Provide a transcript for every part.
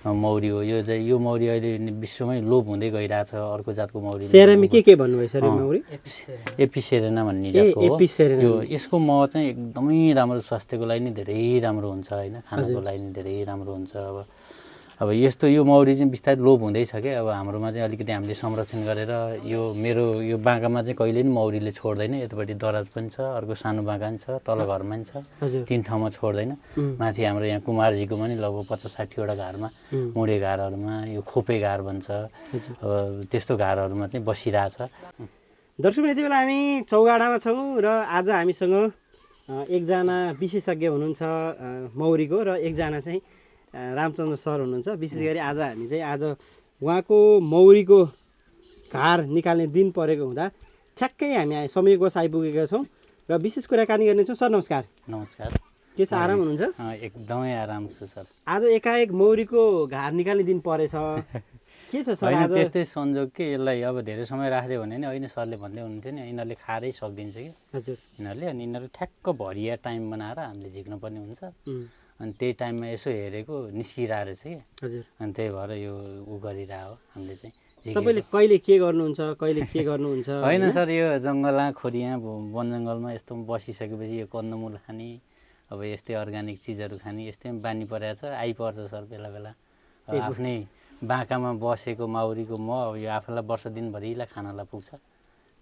मौरी हो। यो मौरी अहिले विश्वमै लोप हुँदै गइरहेछ। अर्को जातको मौरी सेरामी के भन्नुभयो सर यो मौरी? एपिसेरेना भन्ने जातको हो। यो यसको मह चाहिँ एकदमै राम्रो, स्वास्थ्यको लागि नि धेरै राम्रो हुन्छ होइन, खानको लागि नि धेरै राम्रो हुन्छ। अब यस्तो यो मौरी चाहिँ बिस्तारै लोप हुँदैछ क्या। अब हाम्रोमा चाहिँ अलिकति हामीले संरक्षण गरेर यो बाँकामा चाहिँ कहिले पनि मौरीले छोड्दैन। यतापट्टि दराज पनि छ, अर्को सानो बाँका पनि छ, तल घरमा पनि छ, 3 ठाउँमा छोड्दैन। माथि हाम्रो यहाँ कुमारजीको पनि लगभग 50-60वटा घरमा, मुढे घरहरूमा यो खोपे घार भन्छ, अब त्यस्तो घरहरूमा चाहिँ बसिरहेछ। दर्शक यति बेला हामी चौगाडामा छौँ र आज हामीसँग एकजना विशेषज्ञ हुनुहुन्छ मौरीको र एकजना चाहिँ रामचन्द्र सर हुनुहुन्छ। विशेष गरी आज हामी चाहिँ उहाँको मौरीको घार निकाल्ने दिन परेको हुँदा ठ्याक्कै हामी समयवश आइपुगेका छौँ र विशेष कुराकानी गर्नेछौँ। सर नमस्कार। नमस्कार। के छ, आराम हुनुहुन्छ? एकदमै आराम छु सर। आज एकाएक मौरीको घार निकाल्ने दिन परेछ, के छ सर? होइन त्यस्तै संजोग के, यसलाई अब धेरै समय राख्यो भने नि होइन, सरले भन्दै हुनुहुन्थ्यो नि यिनीहरूले खारै सकिदिन्छ कि हजुर यिनीहरूले। अनि यिनीहरू ठ्याक्क भरिया टाइम बनाएर हामीले झिक्नुपर्ने हुन्छ। अनि त्यही टाइममा यसो हेरेको निस्किरहेको रहेछ कि हजुर। अनि त्यही भएर यो गरिरहेको हो हामीले चाहिँ। तपाईँले कहिले के गर्नुहुन्छ, कहिले के गर्नुहुन्छ? होइन सर, यो जङ्गलमा खोरिया वन जङ्गलमा यस्तो बसिसकेपछि यो कन्दमूल खाने, अब यस्तै अर्ग्यानिक चिजहरू खाने यस्तै बानी परेको छ। आइपर्छ सर बेला बेला। आफ्नै बाँकामा बसेको माउरीको अब यो आफूलाई वर्ष दिनभरिलाई खानालाई पुग्छ।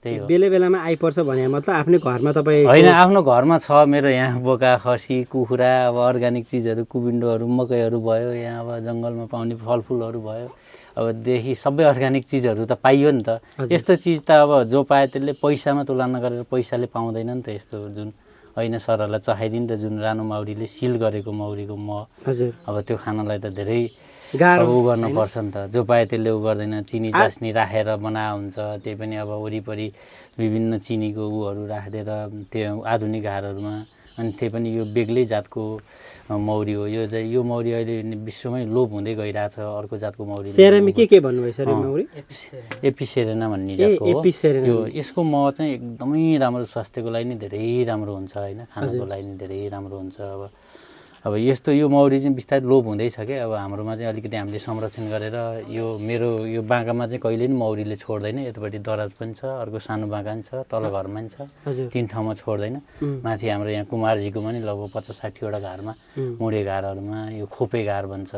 त्यही हो। बेला बेलामा आइपर्छ भने मतलब आफ्नै घरमा तपाईँ? होइन, आफ्नो घरमा छ मेरो यहाँ बोका, खसी, कुखुरा, अब अर्ग्यानिक चिजहरू, कुबिन्डोहरू, मकैहरू भयो, यहाँ अब जङ्गलमा पाउने फलफुलहरू भयो, अब देखि सबै अर्ग्यानिक चिजहरू त पाइयो नि त। यस्तो चिज त अब जो पायो त्यसले पैसामा तुलना गरेर पैसाले पाउँदैन नि त। यस्तो जुन होइन सरहरूलाई चखाइदिनु त, जुन रानो माउरीले सिल गरेको मौरीको मह, अब त्यो खानलाई त धेरै गाह्रो गर्नुपर्छ नि त। जो पायो त्यसले गर्दैन। चिनी चास्नी राखेर बना हुन्छ, त्यही पनि अब वरिपरि विभिन्न चिनीको उहरू राखिदिएर त्यो आधुनिक घरहरूमा। अनि त्यही पनि यो बेग्लै जातको मौरी हो। यो मौरी अहिले विश्वमै लोप हुँदै गइरहेछ। अर्को जातको मौरी। सेरामी के भन्नुभयो सर यो मौरी? एपिसेरेना भन्ने जातको हो। यसको मह चाहिँ एकदमै राम्रो, स्वास्थ्यको लागि नि धेरै राम्रो हुन्छ होइन, खानको लागि नि धेरै राम्रो हुन्छ। अब यो मौरी चाहिँ बिस्तारै लोप हुँदैछ क्या। अब हाम्रोमा चाहिँ अलिकति हामीले संरक्षण गरेर यो बाँकामा चाहिँ कहिले पनि मौरीले छोड्दैन। यतापट्टि दराज पनि छ, अर्को सानो बाँका पनि छ, तल घरमा पनि छ, 3 ठाउँमा छोड्दैन। माथि हाम्रो यहाँ कुमारजीको पनि लगभग 50-60वटा घरमा, मुढे घरहरूमा यो खोपे घार भन्छ,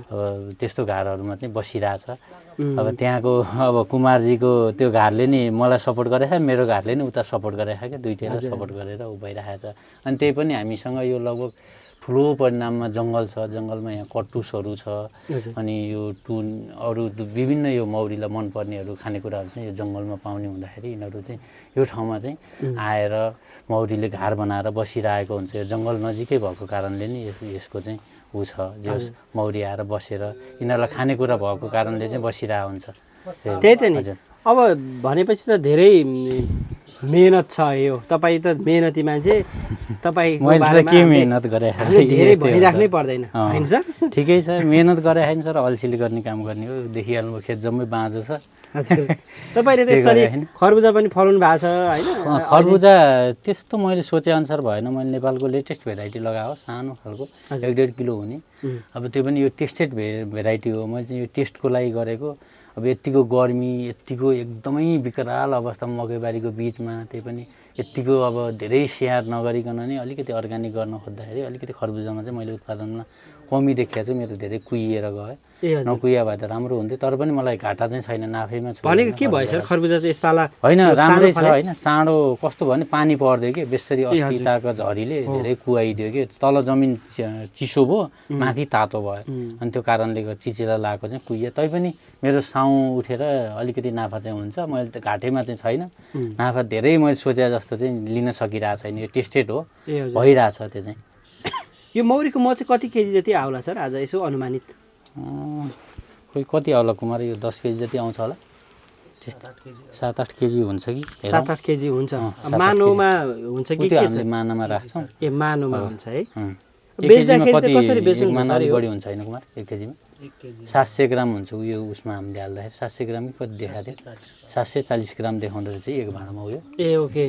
अब त्यस्तो घरहरूमा चाहिँ बसिरहेछ। अब त्यहाँको अब कुमारजीको त्यो घरले नि मलाई सपोर्ट गरेको छ, मेरो घरले नि उता सपोर्ट गरेको छ क्या। दुइटैलाई सपोर्ट गरेर भइरहेको छ। अनि त्यही पनि हामीसँग यो लगभग ठुलो परिणाममा जङ्गल छ। जङ्गलमा यहाँ कटुसहरू छ, अनि यो अरू विभिन्न यो मौरीलाई मनपर्नेहरू खानेकुराहरू चाहिँ यो जङ्गलमा पाउने हुँदाखेरि यिनीहरू चाहिँ यो ठाउँमा चाहिँ आएर मौरीले घार बनाएर बसिरहेको हुन्छ। यो जङ्गल नजिकै भएको कारणले नि यसको चाहिँ छ, जो मौरी आएर बसेर यिनीहरूलाई खानेकुरा भएको कारणले चाहिँ बसिरहेको हुन्छ। त्यही त नि। अब भनेपछि त धेरै मेहनत छ यो। तपाईँ त मेहनती मान्छे, तपाईँ मैले के मेहनत गरे धेरै भनिराख्नै पर्दैन होइन सर? ठिकै छ, मेहनत गरे होइन सर, अल्छीले गर्ने काम गर्ने हो। देखिहाल्नु खेत जम्मै बाँझो छ। तपाईँले त्यसरी खरबुजा पनि फलाउनु भएको छ होइन? खरबुजा त्यस्तो मैले सोचेअनुसार भएन। मैले नेपालको लेटेस्ट भेराइटी लगाएको, सानो खालको 1.5 किलो हुने। अब त्यो पनि यो टेस्टेड भेराइटी हो। मैले चाहिँ यो टेस्टको लागि गरेको। अब यत्तिको गर्मी, यत्तिको एकदमै विकराल अवस्थामा मकैबारीको बिचमा, त्यही पनि यत्तिको अब धेरै स्याहार नगरिकन नै अलिकति अर्ग्यानिक गर्न खोज्दाखेरि अलिकति खरबुजामा चाहिँ मैले उत्पादनमा कमी देखेको छु। मेरो धेरै कुहिएर गयो। नकुहिया भए त राम्रो हुन्थ्यो, तर पनि मलाई घाटा चाहिँ छैन, नाफैमा छु। भनेको के भयो सर खरबुजा चाहिँ यसपाला? होइन, राम्रै छ होइन। चाँडो कस्तो भने पानी पर्दियो कि बेसरी, अस्तिताको झरीले धेरै कुहाइदियो कि। तल जमिन चिसो भयो, माथि तातो भयो, अनि त्यो कारणले गर्दा चिचिला लगाएको चाहिँ कुहियो। तैपनि मेरो साउँ उठेर अलिकति नाफा चाहिँ हुन्छ। मैले त घाटैमा चाहिँ छैन, नाफा धेरै मैले सोचे जस्तो चाहिँ लिन सकिरहेको छैन। यो टेस्टेड हो, भइरहेछ त्यो चाहिँ। यो मौरीको मह चाहिँ कति केजी जति आउला सर आज यसो अनुमानित? खोइ कति आउला कुमार, यो 10 केजी जति आउँछ होला। 7-8 केजी हुन्छ कि? 7-8 केजी हुन्छ। मानोमा हुन्छ कि? त्यो हामीले मानामा राख्छौँ। ए मानोमा हुन्छ है। बेच्दाखेरि चाहिँ कसरी बेच्नु? माना बढी हुन्छ होइन कुमार? 1 केजीमा 700 ग्राम हुन्छ। उयो उसमा हामीले हाल्दाखेरि 700 ग्राम कति देखाएको थियो? 740 ग्राम देखाउँदो रहेछ एक भाँडामा उयो। ए ओके।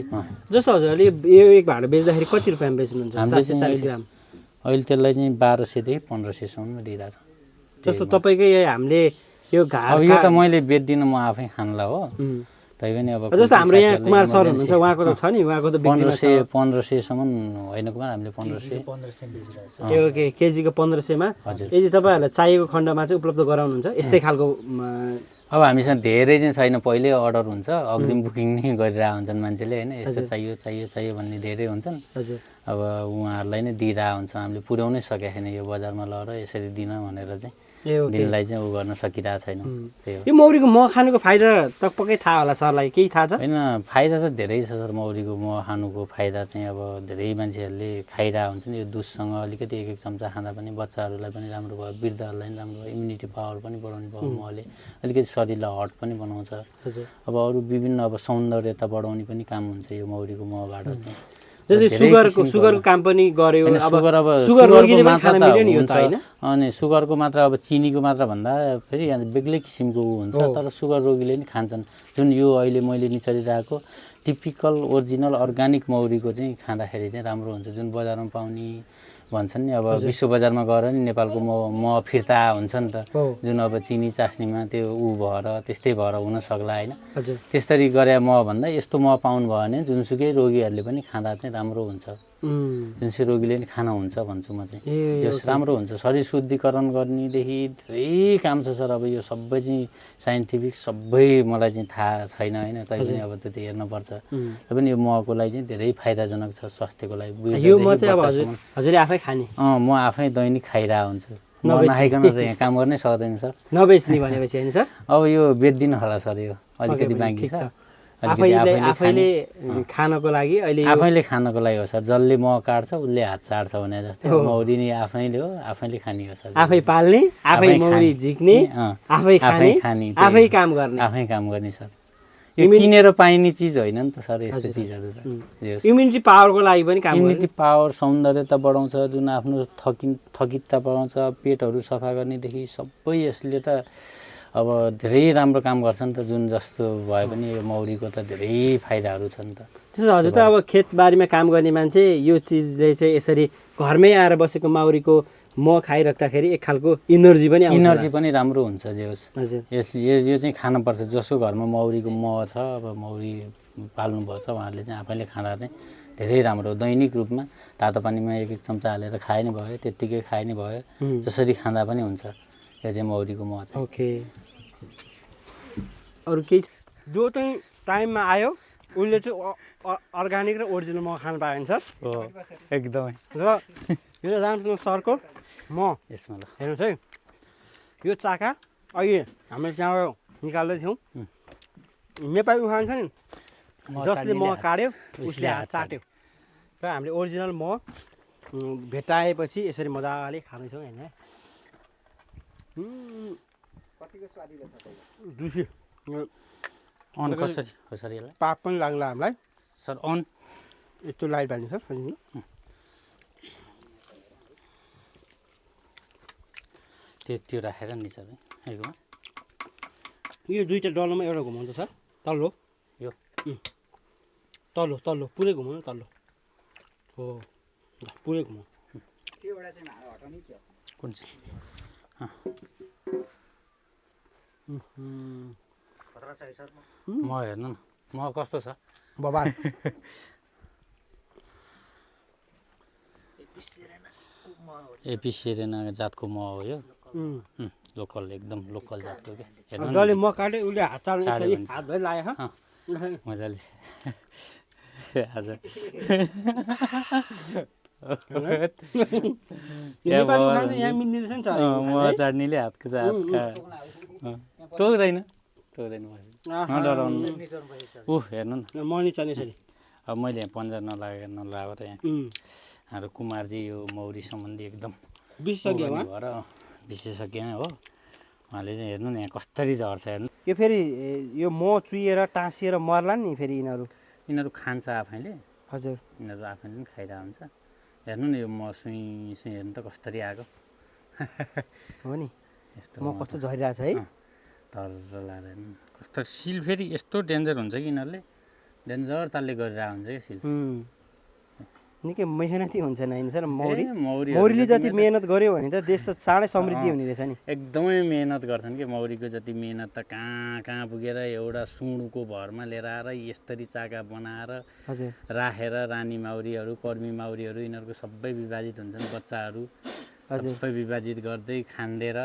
जस्तो हजुरले यो एक भाँडा बेच्दाखेरि कति रुपियाँमा बेच्नुहुन्छ? 740 ग्राम अहिले त्यसलाई चाहिँ 1200 देखि 1500 सम्म दिइरहेको छ। जस्तो तपाईँकै हामीले यो अब यो त मैले बेच्दिनँ म आफै खान्ला हो तैपनि अब जस्तो हाम्रो यहाँ कुमार सर हुनुहुन्छ उहाँको त छ नि उहाँको त 1500सम्म होइन कुमार हामीले 1500 त्यो केजीको 1500मा यदि तपाईँहरूलाई चाहिएको खण्डमा चाहिँ उपलब्ध गराउनुहुन्छ यस्तै खालको अब हामीसँग धेरै चाहिँ छैन पहिल्यै अर्डर हुन्छ अग्रिम बुकिङ नै गरिरहेको हुन्छन् मान्छेले होइन यस्तो चाहियो चाहियो चाहियो भन्ने धेरै हुन्छन् हजुर अब उहाँहरूलाई नै दिइरहेको हुन्छ हामीले पुर्याउनै सकेको छैन यो बजारमा लगेर यसरी दिन भनेर चाहिँ दिनलाई चाहिँ उ गर्न सकिरहेको छैन त्यही हो यो मौरीको मह खानुको फाइदा त पक्कै थाहा होला सरलाई केही थाहा छ होइन फाइदा त धेरै छ सर मौरीको मह खानुको फाइदा चाहिँ अब धेरै मान्छेहरूले खाइरहेको हुन्छन् यो दुधसँग अलिकति एक एक चम्चा खाँदा पनि बच्चाहरूलाई पनि राम्रो भयो वृद्धहरूलाई पनि राम्रो भयो इम्युनिटी पावर पनि बढाउने भयो महले अलिकति शरीरलाई हट पनि बनाउँछ अब अरू विभिन्न अब सौन्दर्यता बढाउने पनि काम हुन्छ यो मौरीको महबाट चाहिँ जस्तै सुगरको काम पनि गर्यो सुगरको मात्रा त हुन्छ अनि सुगरको मात्रा अब चिनीको मात्रा भन्दा फेरि बेग्लै किसिमको हुन्छ तर सुगर रोगीले नि खान्छन् जुन यो अहिले मैले निचलिरहेको टिपिकल ओरिजिनल अर्ग्यानिक मौरीको चाहिँ खाँदाखेरि चाहिँ राम्रो हुन्छ जुन बजारमा पाउने भन्छन् नि अब विश्व बजारमा गएर नि नेपालको मह फिर्ता हुन्छ नि त जुन अब चिनी चास्नीमा त्यो भएर त्यस्तै भएर हुन सक्ला होइन त्यसरी गरे मह भन्दा यस्तो मह पाउनु भयो भने जुनसुकै रोगीहरूले पनि खाँदा चाहिँ राम्रो हुन्छ जुनसुकै रोगीले नि खाना हुन्छ भन्छु म चाहिँ यो राम्रो हुन्छ शरीर शुद्धिकरण गर्नेदेखि धेरै काम छ सर अब यो सबै चाहिँ साइन्टिफिक सबै मलाई चाहिँ थाहा छैन होइन तैपनि अब त्यो हेर्नुपर्छ तैपनि यो महको लागि चाहिँ धेरै फाइदाजनक छ स्वास्थ्यको लागि हजुरले आफै खाने म आफै दैनिक खाइरहेको हुन्छु नखाइकन त यहाँ काम गर्नै सक्दैन सर नबेच्ने भनेपछि होइन सर अब यो बेच्दिनँ होला सर यो अलिकति बाँकी छ आफैले खानको लागि अहिले आफैले खानको लागि हो सर जसले मह काट्छ उसले हात चाट्छ भने जस्तो मौरी नि आफैले हो आफैले खाने हो सर आफै पाल्ने आफै मौरी झिक्ने आफै खाने आफै काम गर्ने सर यो किनेर पाइने चिज होइन नि त सर यस्तो चिजहरू त इम्युनिटी पावरको लागि पनि काम इम्युनिटी पावर सौन्दर्यता बढाउँछ जुन आफ्नो थकितता बढाउँछ पेटहरू सफा गर्नेदेखि सबै यसले त अब धेरै राम्रो काम गर्छ नि त जुन जस्तो भए पनि यो मौरीको त धेरै फाइदाहरू छ नि त त्यसो हजुर त अब खेतबारीमा काम गर्ने मान्छे यो चिजले चाहिँ यसरी घरमै आएर बसेको मौरीको मह खाइराख्दाखेरि एक खालको इनर्जी पनि राम्रो हुन्छ जे होस् यो चाहिँ खानुपर्छ जसको घरमा मौरीको मह छ अब मौरी पाल्नुभएको छ उहाँहरूले चाहिँ आफैले खाँदा चाहिँ धेरै राम्रो दैनिक रूपमा तातो पानीमा एक एक चम्चा हालेर खाए नि भयो त्यत्तिकै खाए नि भयो जसरी खाँदा पनि हुन्छ यो चाहिँ मौरीको मह चाहिँ ओके अरू केही जो चाहिँ टाइममा आयो उसले चाहिँ अर्ग्यानिक र ओरिजिनल मह खानु पायो नि सर एकदमै र यो रामचन्द्र सरको मह यसमा ल हेर्नुहोस् है यो चाका अहिले हामीले त्यहाँबाट निकाल्दै थियौँ नेपाली उखान छ नि जसले मह काट्यो उसले हात चाट्यो र हामीले ओरिजिनल मह भेटाएपछि यसरी मजाले खाँदैछौँ होइन कतिको स्वादिलो छ जुसी अन कसरी हो सर यसलाई पाप पनि लाग्ला हामीलाई सर अन यस्तो लाइट बाल्ने सर त्यो राखेर नि सर है यो दुईवटा डल्लोमा एउटा घुमाउँछ सर तल्लो यो तल्लो पुरै घुमाउनु तल्लो हो पुरै घुमाउ त्योबाट चाहिँ हात हटाउने के कुन चाहिँ म हेर्नु न म कस्तो छ बाबा एपी सेरेना जातको मह हो यो लोकल एकदम लोकल जातको क्या हेर्नु जसले मह काट्यो उसले हात चाट्ने हात भरि लाग्यो मजाले हजुर मह चाट्नेले हातको टोक्दैन ऊ हेर्नु न मनी चाल्ने छ अब मैले यहाँ पन्जा नलाएर यहाँ हाम्रो कुमारजी यो मौरी सम्बन्धी एकदम विशेषज्ञ हो उहाँले चाहिँ हेर्नु न यहाँ कसरी झर्छ हेर्नु यो फेरि यो मह चुहिएर टाँसिएर मर्ला नि फेरि यिनीहरू खान्छ आफैले हजुर यिनीहरू आफैले पनि खाइरहेको हुन्छ हेर्नु न यो मह सुई हेर्नु त कसरी आएको हो नि यस्तो म कस्तो झरिरहेको छ है तर लाएर हेर्नु कस्तो सिल फेरि यस्तो डेन्जर हुन्छ कि यिनीहरूले डेन्जर तालले गरिरहेको हुन्छ क्या सिल निकै मेहनती हुन्छ नाइन सर मौरी मौरीहरू मौरीले जति जति मेहनत गर्यो भने त देश त चाँडै समृद्धि हुने रहेछ नि एकदमै मेहनत गर्छन् कि मौरीको जति मेहनत त कहाँ कहाँ पुगेर एउटा सुँडको भरमा लिएर आएर यसरी चाका बनाएर हजुर राखेर रानी माउरीहरू कर्मी माउरीहरू यिनीहरूको सबै विभाजित हुन्छन् बच्चाहरू हजुर सबै विभाजित गर्दै खाँदेर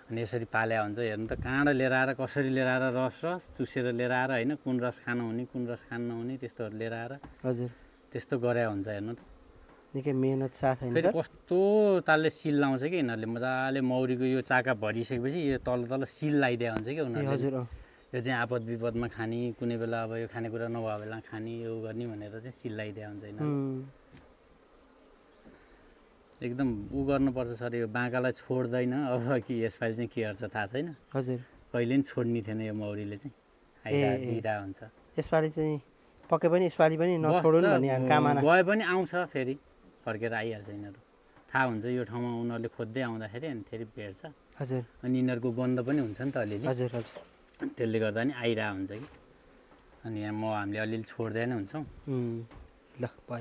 अनि यसरी पाल्या हुन्छ हेर्नु त काँडा लिएर आएर कसरी लिएर आएर रस चुसेर लिएर आएर होइन कुन रस खान हुने कुन रस खान नहुने त्यस्तोहरू लिएर आएर हजुर त्यस्तो गरे हुन्छ हेर्नु त निकै मेहनत साथ होइन फेरि सर कस्तो तालले सिल लाउँछ कि यिनीहरूले मजाले मौरीको यो चाका भरिसकेपछि यो तल तल सिल लगाइदिया हुन्छ कि ए उनीहरूले हजुर यो चाहिँ आपद विपदमा खाने कुनै बेला अब यो खानेकुरा नभए बेला खाने यो गर्ने भनेर चाहिँ सिल लगाइदिया हुन्छ यिनीहरूले एकदम उ गर्नुपर्छ सर यो बाँकालाई छोड्दैन अब कि यसपालि चाहिँ के गर्छ थाहा छैन हजुर कहिले पनि छोड्ने थिएन यो मौरीले चाहिँ आइरहेको दिइरहेको हुन्छ यसपालि चाहिँ पक्कै पनि यसपालि पनि नछोडौँ भन्ने कामना गए पनि आउँछ फेरि फर्केर आइहाल्छ यिनीहरू थाहा हुन्छ यो ठाउँमा उनीहरूले खोज्दै आउँदाखेरि अनि फेरि भेट्छ हजुर अनि यिनीहरूको गन्ध पनि हुन्छ नि त अलिअलि हजुर हजुर त्यसले गर्दा नि आइरहेको हुन्छ कि अनि यहाँ हामीले अलिअलि छोड्दै नै हुन्छौँ ल भयो